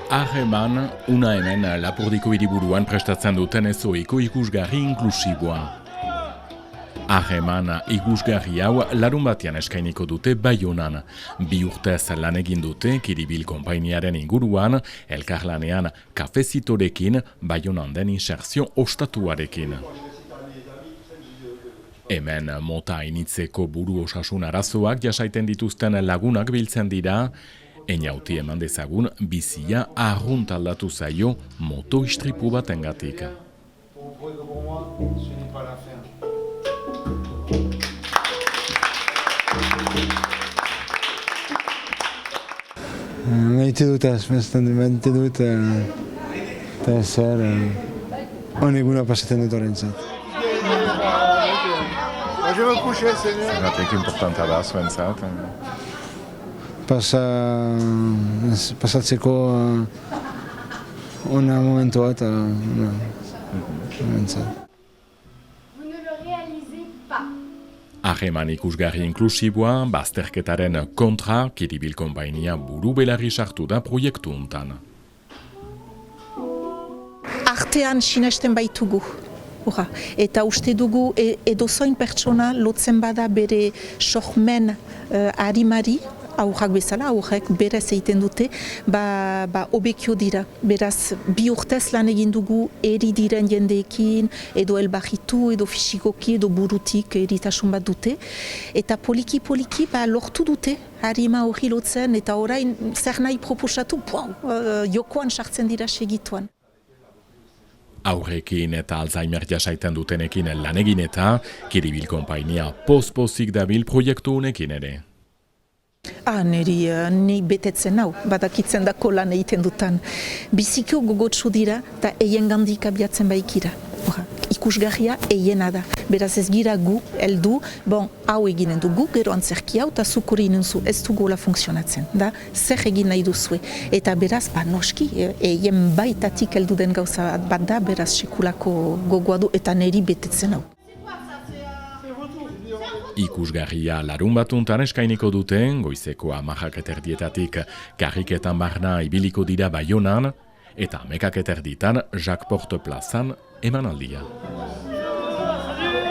Harreman, una hemen Lapurdiko hiriburuan prestatzen duten ezoiko ikusgarri inklusiboa. Harreman ikusgarri hau larunbatean eskainiko dute Baionan. 2 urtez lan egin dute Kiribil konpainiaren inguruan, elkarlanean kafezitorekin, Baionan den inserzio ostatuarekin. Hemen mota initzeko buru osasun arazoak jasaiten dituzten lagunak biltzen dira, Einauti eman dezagun bizia arrunt aldatu zaio moto istripu batengatik. Maite dut maite dut eta zer honeguna pasatzen dut horrentzat. Zergatik importanta da zuentzat? Pasatzeko ona momentua eta horrentzat. Harreman ikusgarri inklusiboa, bazterketaren kontra, Kiribil konpainia buru belarri sartu da proiektu hontan. Artean sinesten baitugu. Eta uste dugu edozoin pertsona lotzen bada bere sormen harimari, aurrak bezala, aurrek berez egiten dute, obekio dira. Beraz, 2 urtez lan egin dugu eri diren jendeekin, edo elbarritu, edo fisikoki, edo burutik eritasun bat dute. Eta poliki-poliki lortu dute harima hori lotzen, eta orain zer nahi proposatu, jokoan sartzen dira segituan. Aurrekin eta Alzheimer jasaiten dutenekin lan egin eta Kiribil konpainia poz-pozik dabil proiektu honekin ere. Niri betetzen hau, badakitzen dako lan egiten dutan. Bizikio gogotsu dira eta eien gandik abiatzen baikira. Ikusgarria eiena da. Beraz ez gira gu, heldu, hau eginen dugu, gero antzerki hau, eta zuk hori nintzu ez dugola funtzionatzen. Da, zer egin nahi duzue. Eta beraz, noski, eien baitatik heldu den gauza bat da, beraz sekulako gogoa du, eta niri betetzen hau. Ikusgarria larun batuntan eskainiko duten, goizeko 10:30 karriketan barna ibiliko dira Baionan, eta 11:00 Jacques Porte plazan emanaldia.